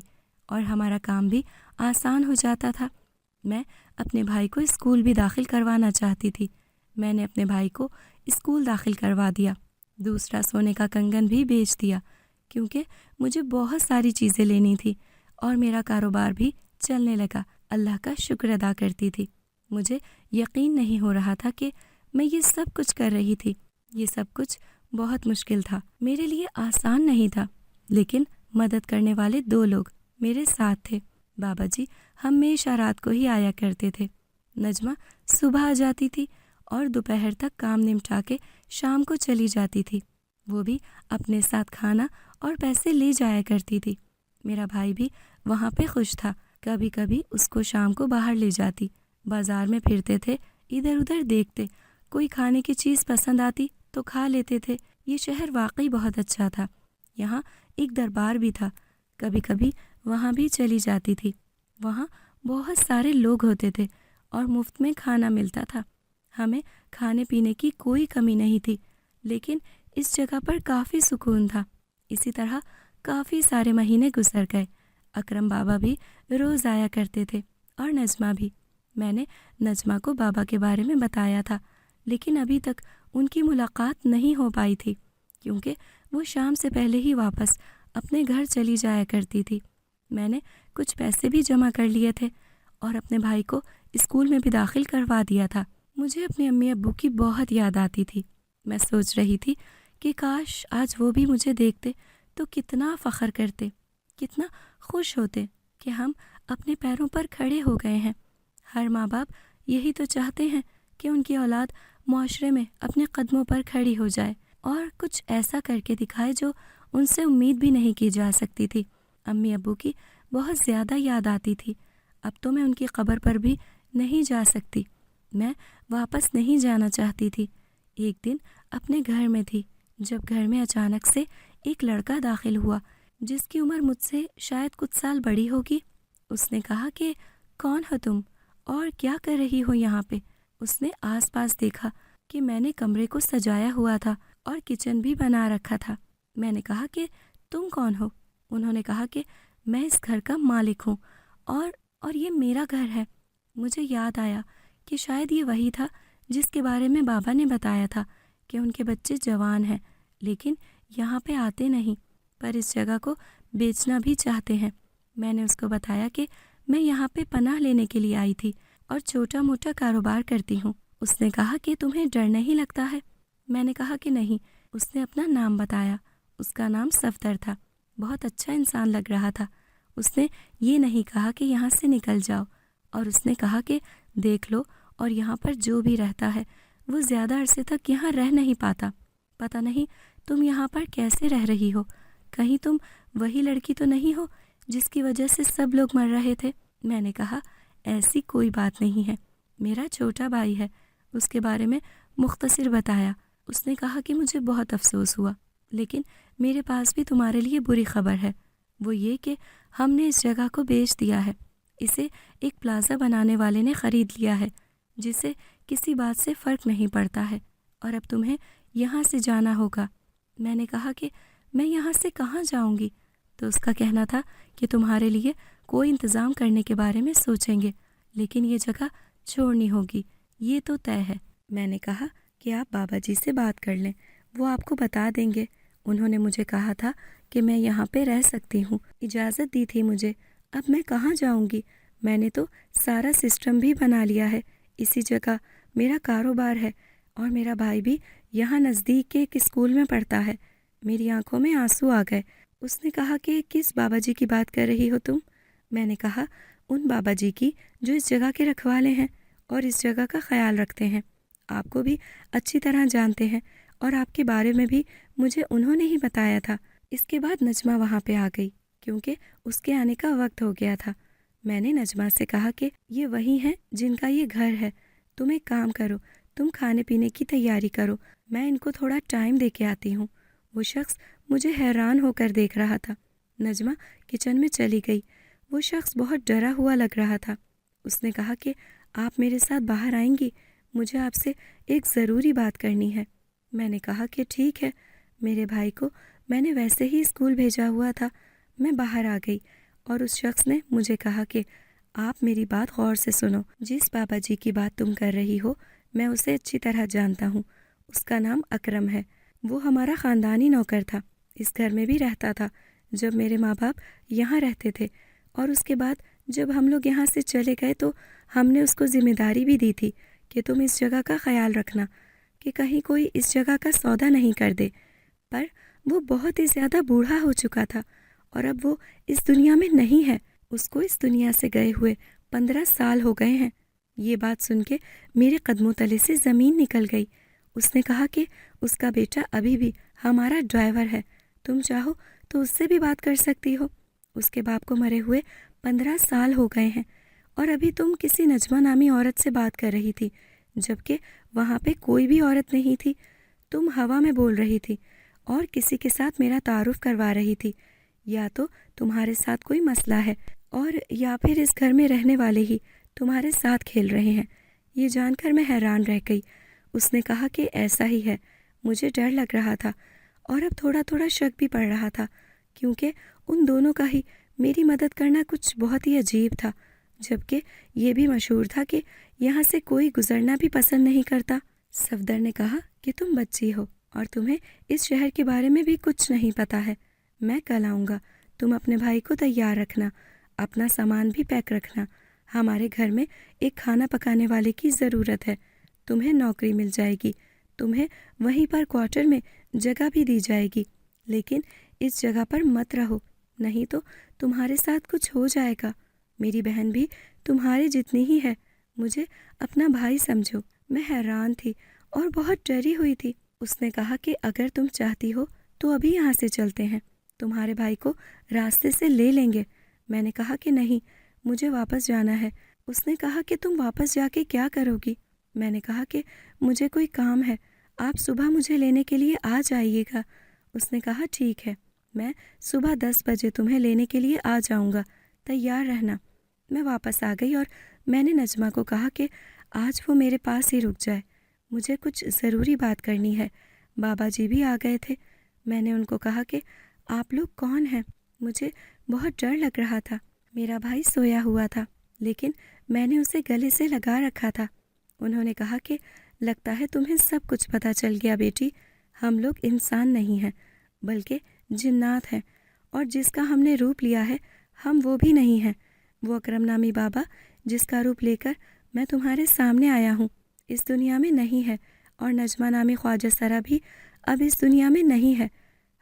اور ہمارا کام بھی آسان ہو جاتا تھا۔ میں اپنے بھائی کو اسکول بھی داخل کروانا چاہتی تھی۔ میں نے اپنے بھائی کو اسکول داخل کروا دیا، دوسرا سونے کا کنگن بھی بیچ دیا، کیونکہ مجھے بہت ساری چیزیں لینی تھی اور میرا کاروبار بھی چلنے لگا۔ اللہ کا شکر ادا کرتی تھی۔ مجھے یقین نہیں ہو رہا تھا کہ میں یہ سب کچھ کر رہی تھی۔ یہ سب کچھ بہت مشکل تھا، میرے لیے آسان نہیں تھا، لیکن مدد کرنے والے 2 لوگ میرے ساتھ تھے۔ بابا جی ہمیشہ رات کو ہی آیا کرتے تھے۔ نجمہ صبح آ جاتی تھی اور دوپہر تک کام نمٹا کے شام کو چلی جاتی تھی۔ وہ بھی اپنے ساتھ کھانا اور پیسے لے جایا کرتی تھی۔ میرا بھائی بھی وہاں پہ خوش تھا۔ کبھی کبھی اس کو شام کو باہر لے جاتی، بازار میں پھرتے تھے، ادھر ادھر دیکھتے، کوئی کھانے کی چیز پسند آتی تو کھا لیتے تھے۔ یہ شہر واقعی بہت اچھا تھا۔ یہاں ایک دربار بھی تھا، کبھی کبھی وہاں بھی چلی جاتی تھی۔ وہاں بہت سارے لوگ ہوتے تھے اور مفت میں کھانا ملتا تھا۔ ہمیں کھانے پینے کی کوئی کمی نہیں تھی، لیکن اس جگہ پر کافی سکون تھا۔ اسی طرح کافی سارے مہینے گزر گئے۔ اکرم بابا بھی روز آیا کرتے تھے اور نجمہ بھی۔ میں نے نجمہ کو بابا کے بارے میں بتایا تھا، لیکن ابھی تک ان کی ملاقات نہیں ہو پائی تھی، کیونکہ وہ شام سے پہلے ہی واپس اپنے گھر چلی جایا کرتی تھی۔ میں نے کچھ پیسے بھی جمع کر لیے تھے اور اپنے بھائی کو اسکول میں بھی داخل کروا دیا تھا۔ مجھے اپنے امی ابو کی بہت یاد آتی تھی۔ میں سوچ رہی تھی کہ کاش آج وہ بھی مجھے دیکھتے تو کتنا فخر کرتے، کتنا خوش ہوتے کہ ہم اپنے پیروں پر کھڑے ہو گئے ہیں۔ ہر ماں باپ یہی تو چاہتے ہیں کہ ان کی اولاد معاشرے میں اپنے قدموں پر کھڑی ہو جائے اور کچھ ایسا کر کے دکھائے جو ان سے امید بھی نہیں کی جا سکتی تھی۔ امی ابو کی بہت زیادہ یاد آتی تھی۔ اب تو میں ان کی قبر پر بھی نہیں جا سکتی۔ میں واپس نہیں جانا چاہتی تھی۔ ایک دن اپنے گھر میں تھی جب گھر میں اچانک سے ایک لڑکا داخل ہوا جس کی عمر مجھ سے شاید کچھ سال بڑی ہوگی۔ اس نے کہا کہ کون ہو تم اور کیا کر رہی ہو یہاں پہ؟ اس نے آس پاس دیکھا کہ میں نے کمرے کو سجایا ہوا تھا اور کچن بھی بنا رکھا تھا۔ میں نے کہا کہ تم کون ہو؟ انہوں نے کہا کہ میں اس گھر کا مالک ہوں اور یہ میرا گھر ہے۔ مجھے یاد آیا کہ شاید یہ وہی تھا جس کے بارے میں بابا نے بتایا تھا کہ ان کے بچے جوان ہیں لیکن یہاں پہ آتے نہیں، پر اس جگہ کو بیچنا بھی چاہتے ہیں۔ میں نے اس کو بتایا کہ میں یہاں پہ پناہ لینے کے لیے آئی تھی اور چھوٹا موٹا کاروبار کرتی ہوں۔ اس نے کہا کہ تمہیں ڈر نہیں لگتا ہے؟ میں نے کہا کہ نہیں۔ اس نے اپنا نام بتایا۔ اس کا نام صفدر تھا۔ بہت اچھا انسان لگ رہا تھا۔ اس نے یہ نہیں کہا کہ یہاں سے نکل جاؤ، اور اس نے کہا کہ دیکھ لو، اور یہاں پر جو بھی رہتا ہے وہ زیادہ عرصے تک یہاں رہ نہیں پاتا۔ پتہ نہیں تم یہاں پر کیسے رہ رہی ہو؟ کہیں تم وہی لڑکی تو نہیں ہو جس کی وجہ سے سب لوگ مر رہے تھے؟ میں نے کہا ایسی کوئی بات نہیں ہے، میرا چھوٹا بھائی ہے۔ اس کے بارے میں مختصر بتایا۔ اس نے کہا کہ مجھے بہت افسوس ہوا، لیکن میرے پاس بھی تمہارے لیے بری خبر ہے۔ وہ یہ کہ ہم نے اس جگہ کو بیچ دیا ہے۔ اسے ایک پلازا بنانے والے نے خرید لیا ہے جسے کسی بات سے فرق نہیں پڑتا ہے، اور اب تمہیں یہاں سے جانا ہوگا۔ میں نے کہا کہ میں یہاں سے کہاں جاؤں گی؟ تو اس کا کہنا تھا کہ تمہارے لیے کوئی انتظام کرنے کے بارے میں سوچیں گے، لیکن یہ جگہ چھوڑنی ہوگی، یہ تو طے ہے۔ میں نے کہا کہ آپ بابا جی سے بات کر لیں، وہ آپ کو بتا دیں گے۔ انہوں نے مجھے کہا تھا کہ میں یہاں پہ رہ سکتی ہوں، اجازت دی تھی مجھے۔ اب میں کہاں جاؤں گی؟ میں نے تو سارا سسٹم بھی بنا لیا ہے، اسی جگہ میرا کاروبار ہے، اور میرا بھائی بھی یہاں نزدیک کے ایک اسکول میں پڑھتا ہے۔ میری آنکھوں میں آنسو آ گئے۔ اس نے کہا کہ کس بابا جی کی بات کر رہی ہو تم؟ میں نے کہا ان بابا جی کی جو اس جگہ کے رکھوالے ہیں اور اس جگہ کا خیال رکھتے ہیں، آپ کو بھی اچھی طرح جانتے ہیں، اور آپ کے بارے میں بھی مجھے انہوں نے ہی بتایا تھا۔ اس کے بعد نجمہ وہاں پہ آ گئی۔ کیونکہ اس کے آنے کا وقت ہو گیا تھا۔ میں نے نجمہ سے کہا کہ یہ وہی ہیں جن کا یہ گھر ہے، تم ایک کام کرو، تم کھانے پینے کی تیاری کرو، میں ان کو تھوڑا ٹائم دے کے آتی ہوں۔ وہ شخص مجھے حیران ہو کر دیکھ رہا تھا۔ نجمہ کچن میں چلی گئی۔ وہ شخص بہت ڈرا ہوا لگ رہا تھا۔ اس نے کہا کہ آپ میرے ساتھ باہر آئیں گی؟ مجھے آپ سے ایک ضروری بات کرنی ہے۔ میں نے کہا کہ ٹھیک ہے۔ میرے بھائی کو میں نے ویسے ہی اسکول بھیجا ہوا تھا۔ میں باہر آ گئی اور اس شخص نے مجھے کہا کہ آپ میری بات غور سے سنو۔ جس بابا جی کی بات تم کر رہی ہو میں اسے اچھی طرح جانتا ہوں۔ اس کا نام اکرم ہے۔ وہ ہمارا خاندانی نوکر تھا، اس گھر میں بھی رہتا تھا جب میرے ماں باپ یہاں رہتے تھے، اور اس کے بعد جب ہم لوگ یہاں سے چلے گئے تو ہم نے اس کو ذمہ داری بھی دی تھی کہ تم اس جگہ کا خیال رکھنا کہ کہیں کوئی اس جگہ کا سودا نہیں کر دے۔ پر وہ بہت ہی زیادہ بوڑھا ہو چکا تھا اور اب وہ اس دنیا میں نہیں ہے۔ اس کو اس دنیا سے گئے ہوئے 15 سال ہو گئے ہیں۔ یہ بات سن کے میرے قدموں تلے سے زمین نکل گئی۔ اس نے کہا کہ اس کا بیٹا ابھی بھی ہمارا ڈرائیور ہے، تم چاہو تو اس سے بھی بات کر سکتی ہو۔ اس کے باپ کو مرے ہوئے 15 سال ہو گئے ہیں اور ابھی تم کسی نجمہ نامی عورت سے بات کر رہی تھی جبکہ وہاں پہ کوئی بھی عورت نہیں تھی۔ تم ہوا میں بول رہی تھی اور کسی کے ساتھ میرا تعارف کروا رہی تھی۔ یا تو تمہارے ساتھ کوئی مسئلہ ہے اور یا پھر اس گھر میں رہنے والے ہی تمہارے ساتھ کھیل رہے ہیں۔ یہ جان کر میں حیران رہ گئی۔ اس نے کہا کہ ایسا ہی ہے، مجھے ڈر لگ رہا تھا اور اب تھوڑا تھوڑا شک بھی پڑ رہا تھا کیونکہ ان دونوں کا ہی میری مدد کرنا کچھ بہت ہی عجیب تھا، جبکہ یہ بھی مشہور تھا کہ یہاں سے کوئی گزرنا بھی پسند نہیں کرتا۔ صفدر نے کہا کہ تم بچی ہو اور تمہیں اس شہر کے بارے میں بھی کچھ نہیں پتا ہے۔ میں کل آؤں گا، تم اپنے بھائی کو تیار رکھنا، اپنا سامان بھی پیک رکھنا۔ ہمارے گھر میں ایک کھانا پکانے والے کی ضرورت ہے، تمہیں نوکری مل جائے گی، تمہیں وہیں پر کوارٹر میں جگہ بھی دی جائے گی، لیکن اس جگہ پر مت رہو، نہیں تو تمہارے ساتھ کچھ ہو جائے گا۔ میری بہن بھی تمہارے جتنی ہی ہے، مجھے اپنا بھائی سمجھو۔ میں حیران تھی اور بہت ڈری ہوئی تھی۔ اس نے کہا کہ اگر تم چاہتی ہو تو ابھی یہاں سے چلتے ہیں، تمہارے بھائی کو راستے سے لے لیں گے۔ میں نے کہا کہ نہیں، مجھے واپس جانا ہے۔ اس نے کہا کہ تم واپس جا کے کیا کرو گی؟ میں نے کہا کہ مجھے کوئی کام ہے، آپ صبح مجھے لینے کے لیے آ جائیے گا۔ اس نے کہا ٹھیک ہے، میں صبح 10 بجے تمہیں لینے کے لیے آ جاؤں گا، تیار رہنا۔ میں واپس آ گئی اور میں نے نجمہ کو کہا کہ آج وہ میرے پاس ہی رک جائے، مجھے کچھ ضروری بات کرنی ہے۔ بابا جی بھی آ گئے تھے۔ میں نے ان کو کہا کہ آپ لوگ کون ہیں؟ مجھے بہت ڈر لگ رہا تھا۔ میرا بھائی سویا ہوا تھا لیکن میں نے اسے گلے سے لگا رکھا تھا۔ انہوں نے کہا کہ لگتا ہے تمہیں سب کچھ پتہ چل گیا بیٹی، ہم لوگ انسان نہیں ہیں بلکہ جنات ہیں، اور جس کا ہم نے روپ لیا ہے ہم وہ بھی نہیں ہیں۔ وہ اکرم نامی بابا جس کا روپ لے کر میں تمہارے سامنے آیا ہوں اس دنیا میں نہیں ہے، اور نجمہ نامی خواجہ سرا بھی اب اس دنیا میں نہیں ہے۔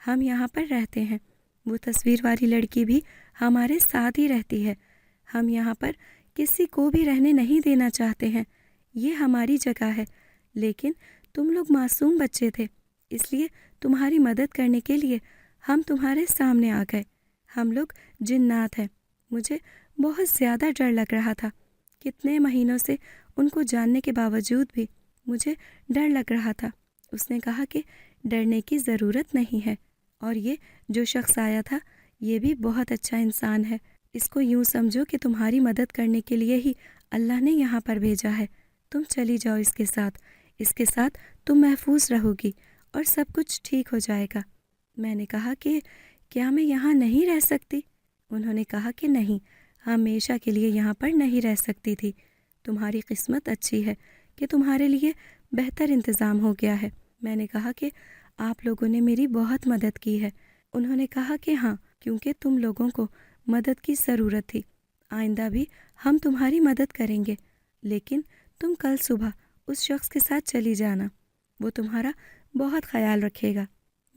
ہم یہاں پر رہتے ہیں، وہ تصویر والی لڑکی بھی ہمارے ساتھ ہی رہتی ہے۔ ہم یہاں پر کسی کو بھی رہنے نہیں دینا چاہتے ہیں، یہ ہماری جگہ ہے، لیکن تم لوگ معصوم بچے تھے، اس لیے تمہاری مدد کرنے کے لیے ہم تمہارے سامنے آ گئے۔ ہم لوگ جنات ہیں۔ مجھے بہت زیادہ ڈر لگ رہا تھا، کتنے مہینوں سے ان کو جاننے کے باوجود بھی مجھے ڈر لگ رہا تھا۔ اس نے کہا کہ ڈرنے کی ضرورت نہیں ہے، اور یہ جو شخص آیا تھا یہ بھی بہت اچھا انسان ہے، اس کو یوں سمجھو کہ تمہاری مدد کرنے کے لیے ہی اللہ نے یہاں پر بھیجا ہے۔ تم چلی جاؤ اس کے ساتھ تم محفوظ رہو گی اور سب کچھ ٹھیک ہو جائے گا۔ میں نے کہا کہ کیا میں یہاں نہیں رہ سکتی؟ انہوں نے کہا کہ نہیں، ہمیشہ کے لیے یہاں پر نہیں رہ سکتی تھی۔ تمہاری قسمت اچھی ہے کہ تمہارے لیے بہتر انتظام ہو گیا ہے۔ میں نے کہا کہ آپ لوگوں نے میری بہت مدد کی ہے۔ انہوں نے کہا کہ ہاں، کیونکہ تم لوگوں کو مدد کی ضرورت تھی، آئندہ بھی ہم تمہاری مدد کریں گے، لیکن تم کل صبح اس شخص کے ساتھ چلی جانا، وہ تمہارا بہت خیال رکھے گا۔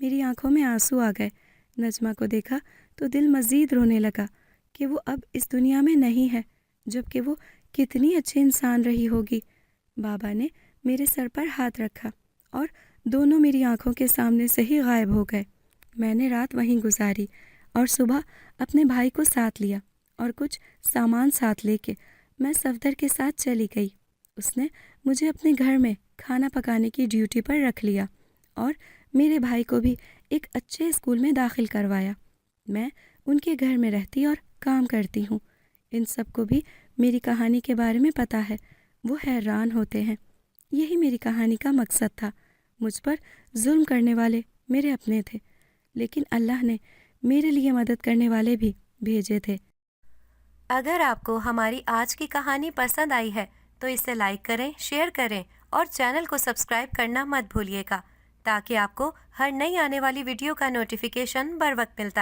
میری آنکھوں میں آنسو آ گئے۔ نجمہ کو دیکھا تو دل مزید رونے لگا کہ وہ اب اس دنیا میں نہیں ہے، جبکہ وہ کتنی اچھی انسان رہی ہوگی۔ بابا نے میرے سر پر ہاتھ رکھا اور دونوں میری آنکھوں کے سامنے سے ہی غائب ہو گئے۔ میں نے رات وہیں گزاری اور صبح اپنے بھائی کو ساتھ لیا اور کچھ سامان ساتھ لے کے میں صفدر کے ساتھ چلی گئی۔ اس نے مجھے اپنے گھر میں کھانا پکانے کی ڈیوٹی پر رکھ لیا اور میرے بھائی کو بھی ایک اچھے اسکول میں داخل کروایا۔ میں ان کے گھر میں رہتی اور کام کرتی ہوں۔ ان سب کو بھی میری کہانی کے بارے میں پتہ ہے۔ وہ حیران ہوتے ہیں۔ یہی میری کہانی کا مقصد تھا۔ مجھ پر ظلم کرنے والے میرے اپنے تھے، لیکن اللہ نے میرے لیے مدد کرنے والے بھی بھیجے تھے۔ اگر آپ کو ہماری آج کی کہانی پسند آئی ہے تو اسے لائک کریں، شیئر کریں اور چینل کو سبسکرائب کرنا مت بھولیے گا تاکہ آپ کو ہر نئی آنے والی ویڈیو کا نوٹیفیکیشن بر وقت ملتا رہے۔